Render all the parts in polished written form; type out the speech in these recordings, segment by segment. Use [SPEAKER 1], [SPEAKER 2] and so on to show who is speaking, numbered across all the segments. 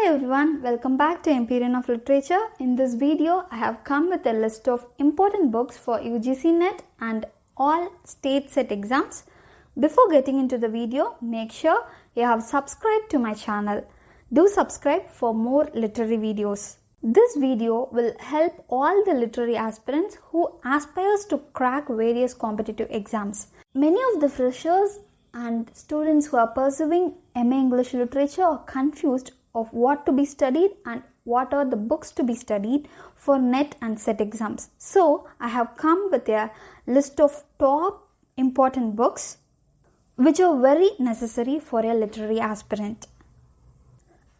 [SPEAKER 1] Hi everyone, welcome back to Empyrean of Literature. In this video, I have come with a list of important books for UGC NET and all state set exams. Before getting into the video, make sure you have subscribed to my channel. Do subscribe for more literary videos. This video will help all the literary aspirants who aspires to crack various competitive exams. Many of the freshers and students who are pursuing MA English Literature are confused of what to be studied and what are the books to be studied for NET and SET exams. So, I have come with a list of top important books which are very necessary for a literary aspirant.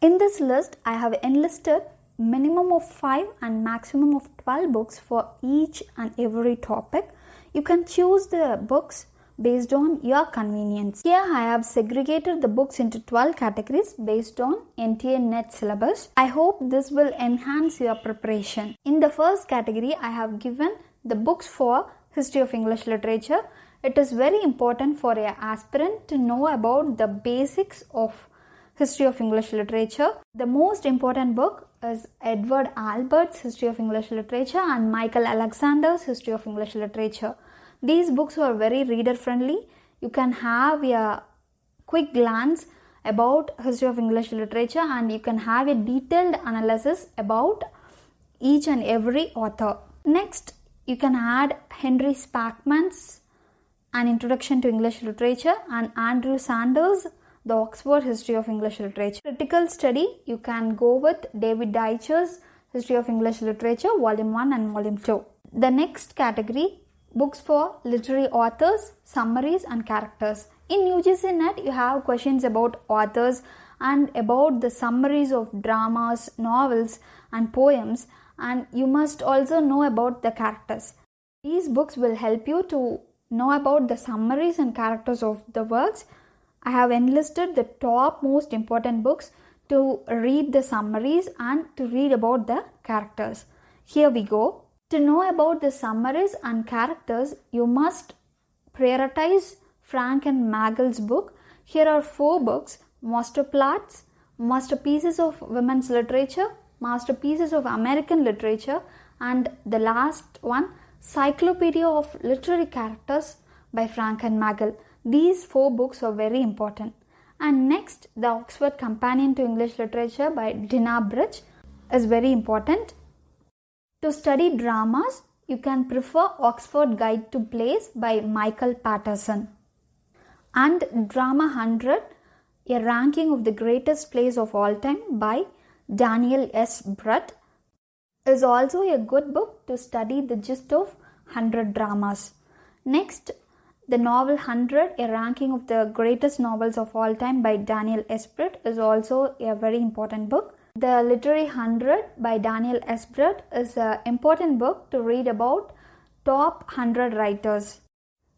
[SPEAKER 1] In this list, I have enlisted minimum of 5 and maximum of 12 books for each and every topic. You can choose the books based on your convenience. Here I have segregated the books into 12 categories based on NTA NET syllabus. I hope this will enhance your preparation. In the first category, I have given the books for History of English Literature. It is very important for an aspirant to know about the basics of History of English Literature. The most important book is Edward Albert's History of English Literature and Michael Alexander's History of English Literature. These books are very reader friendly. You can have a quick glance about History of English Literature and you can have a detailed analysis about each and every author. Next, you can add Henry Spackman's An Introduction to English Literature and Andrew Sanders' The Oxford History of English Literature. Critical study, you can go with David Deitcher's History of English Literature, Volume 1 and Volume 2. The next category, books for literary authors, summaries and characters. In UGC NET, you have questions about authors and about the summaries of dramas, novels and poems, and you must also know about the characters. These books will help you to know about the summaries and characters of the works. I have enlisted the top most important books to read the summaries and to read about the characters. Here we go. To know about the summaries and characters, you must prioritize Frank N Magill's book. Here are 4 books: Masterplots, Masterpieces of Women's Literature, Masterpieces of American Literature, and the last one, Cyclopedia of Literary Characters by Frank N Magill. These 4 books are very important. And next, the Oxford Companion to English Literature by Dinah Bridge is very important. To study dramas, you can prefer Oxford Guide to Plays by Michael Patterson. And Drama 100, a ranking of the greatest plays of all time by Daniel S. Brut, is also a good book to study the gist of 100 dramas. Next, the novel 100, a ranking of the greatest novels of all time by Daniel S. Brut, is also a very important book. The Literary 100 by Daniel S. Brut is an important book to read about top 100 writers.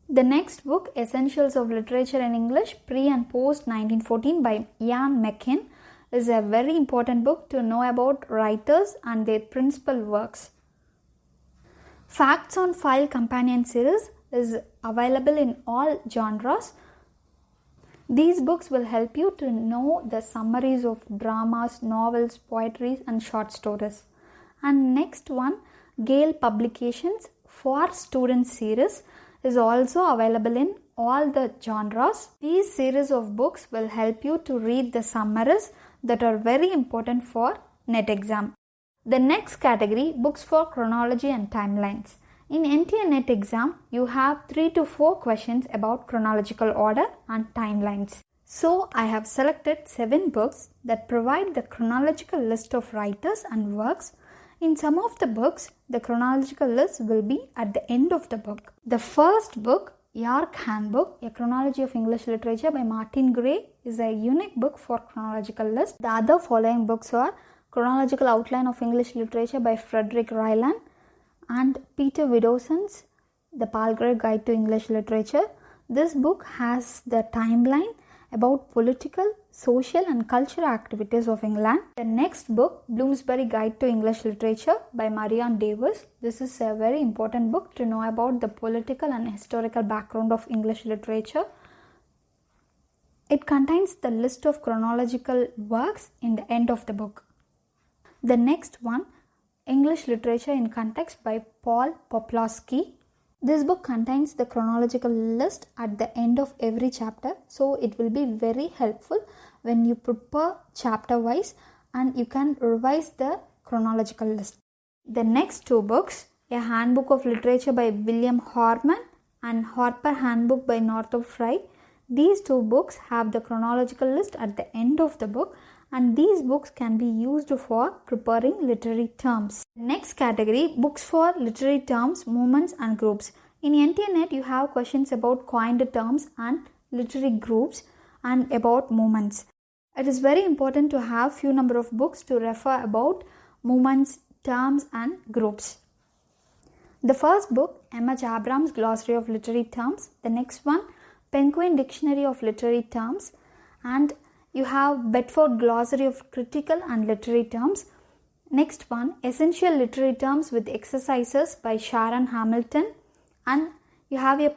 [SPEAKER 1] The next book, Essentials of Literature in English, Pre and Post 1914 by Ian McKin, is a very important book to know about writers and their principal works. Facts on File Companion Series is available in all genres. These books will help you to know the summaries of dramas, novels, poetry and short stories. And next one, Gale Publications for Students series is also available in all the genres. These series of books will help you to read the summaries that are very important for NET exam. The next category, books for chronology and timelines. In NTA NET exam, you have 3 to 4 questions about chronological order and timelines. So, I have selected 7 books that provide the chronological list of writers and works. In some of the books, the chronological list will be at the end of the book. The first book, York Handbook, A Chronology of English Literature by Martin Gray, is a unique book for chronological list. The other following books are Chronological Outline of English Literature by Frederick Ryland and Peter Widowson's The Palgrave Guide to English Literature. This book has the timeline about political, social and cultural activities of England. The next book, Bloomsbury Guide to English Literature by Marianne Davis. This is a very important book to know about the political and historical background of English literature. It contains the list of chronological works in the end of the book. The next one, English Literature in Context by Paul Poplawski. This book contains the chronological list at the end of every chapter, so it will be very helpful when you prepare chapter wise and you can revise the chronological list. The next two books, A Handbook of Literature by William Harman and Harper Handbook by Northrop Frye. These two books have the chronological list at the end of the book, and these books can be used for preparing literary terms. Next category, books for literary terms, movements and groups. In NTNet, you have questions about coined terms and literary groups and about movements. It is very important to have few number of books to refer about movements, terms and groups. The first book, M.H. Abrams' Glossary of Literary Terms. The next one, Penguin Dictionary of Literary Terms. And you have Bedford Glossary of Critical and Literary Terms. Next one, Essential Literary Terms with Exercises by Sharon Hamilton. And you have a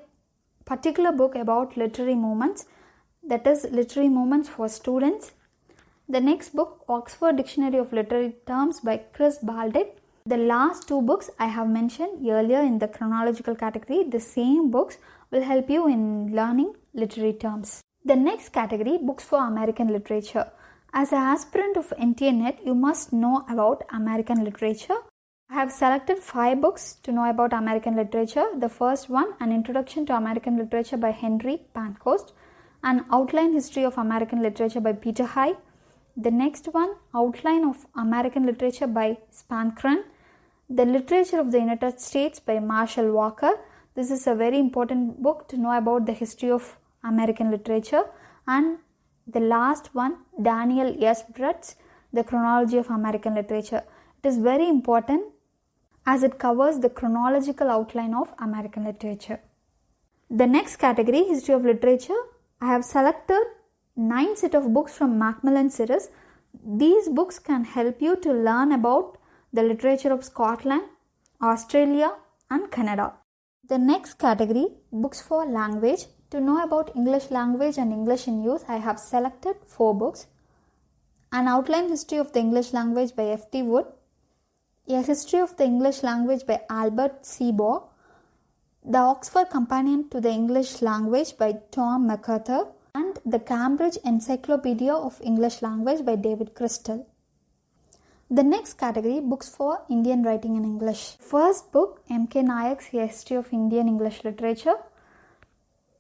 [SPEAKER 1] particular book about literary movements, that is literary movements for students. The next book, Oxford Dictionary of Literary Terms by Chris Baldek. The last two books I have mentioned earlier in the chronological category. The same books will help you in learning literary terms. The next category, books for American literature. As an aspirant of NTNet, you must know about American literature. I have selected 5 books to know about American literature. The first one, An Introduction to American Literature by Henry Pankhurst. An Outline History of American Literature by Peter High. The next one, Outline of American Literature by Spankran. The Literature of the United States by Marshall Walker. This is a very important book to know about the history of American literature. And the last one, Daniel S. Brutt's The Chronology of American Literature. It is very important as it covers the chronological outline of American literature. The next category, History of Literature. I have selected 9 set of books from Macmillan series. These books can help you to learn about the literature of Scotland, Australia and Canada. The next category, books for language. To know about English language and English in use, I have selected 4 books. An Outline History of the English Language by F.T. Wood. A History of the English Language by Albert C. Baugh. The Oxford Companion to the English Language by Tom MacArthur. And the Cambridge Encyclopedia of English Language by David Crystal. The next category, books for Indian writing in English. First book, M.K. Nayak's History of Indian English Literature.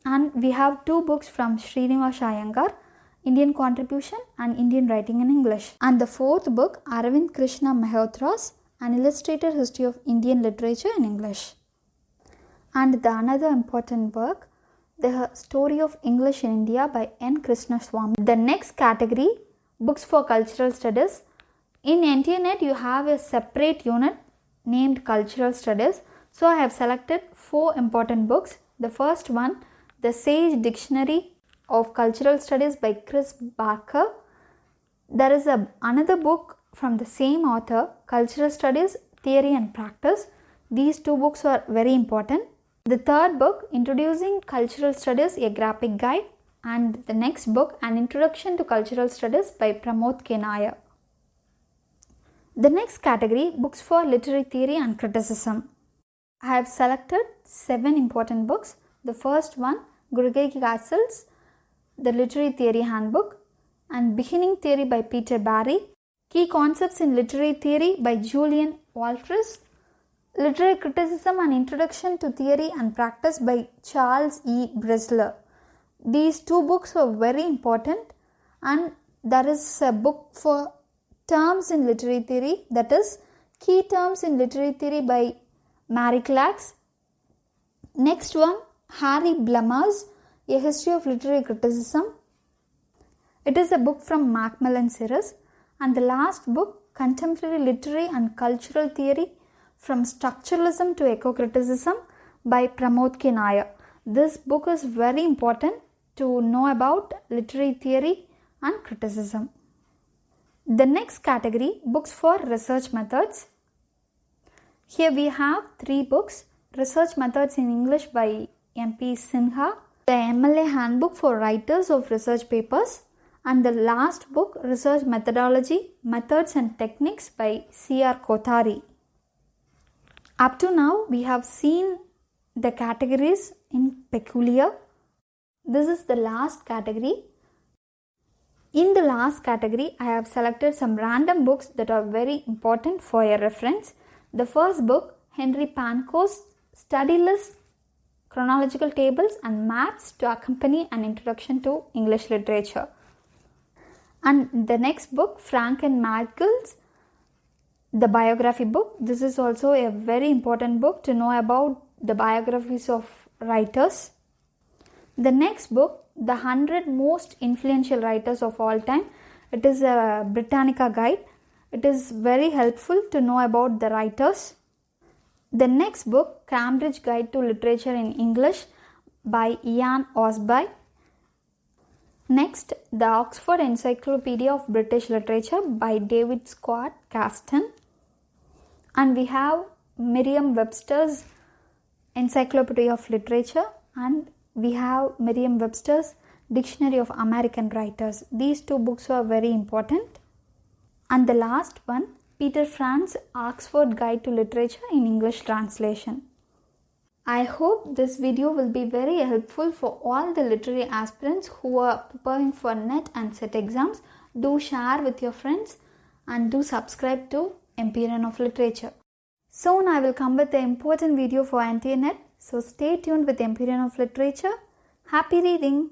[SPEAKER 1] And we have 2 books from Srinivas Iyengar, Indian Contribution and Indian Writing in English. And the 4th book, Aravind Krishna Malhotra's An Illustrated History of Indian Literature in English. And the another important work, The Story of English in India by N. Krishnaswamy. The next category, books for cultural studies. In NTNet, you have a separate unit named Cultural Studies. So I have selected 4 important books. The first one, The Sage Dictionary of Cultural Studies by Chris Barker. There is another book from the same author, Cultural Studies, Theory and Practice. These 2 books are very important. The third book, Introducing Cultural Studies, a Graphic Guide. And the next book, An Introduction to Cultural Studies by Pramod K. Nair. The next category, books for literary theory and criticism. I have selected 7 important books. The first one, Gregory Castle's The Literary Theory Handbook and Beginning Theory by Peter Barry. Key Concepts in Literary Theory by Julian Walters. Literary Criticism and Introduction to Theory and Practice by Charles E. Bresler. These 2 books are very important, and there is a book for Terms in Literary Theory, that is Key Terms in Literary Theory by Mary Clarks. Next one, Harry Blummer's A History of Literary Criticism. It is a book from Macmillan series. And the last book, Contemporary Literary and Cultural Theory from Structuralism to Eco-Criticism by Pramod K. Nair. This book is very important to know about literary theory and criticism. The next category, books for research methods. Here we have 3 books, Research Methods in English by M.P. Sinha, the MLA Handbook for Writers of Research Papers, and the last book, Research Methodology, Methods and Techniques by C.R. Kothari. Up to now, we have seen the categories in peculiar. This is the last category. In the last category, I have selected some random books that are very important for your reference. The first book, Henry Panko's Study List, Chronological Tables and Maps to Accompany an Introduction to English Literature. And the next book, Frank N Magill's The Biography Book. This is also a very important book to know about the biographies of writers. The next book, The 100 Most Influential Writers of All Time. It is a Britannica guide. It is very helpful to know about the writers. The next book, Cambridge Guide to Literature in English by Ian Osby. Next, the Oxford Encyclopedia of British Literature by David Scott Caston. And we have Merriam-Webster's Encyclopedia of Literature, and we have Merriam-Webster's Dictionary of American Writers. These two books are very important. And the last one, Peter Frantz's Oxford Guide to Literature in English Translation. I hope this video will be very helpful for all the literary aspirants who are preparing for NET and SET exams. Do share with your friends and do subscribe to Empyrean of Literature. Soon I will come with an important video for NT NET. So stay tuned with Empyrean of Literature. Happy reading!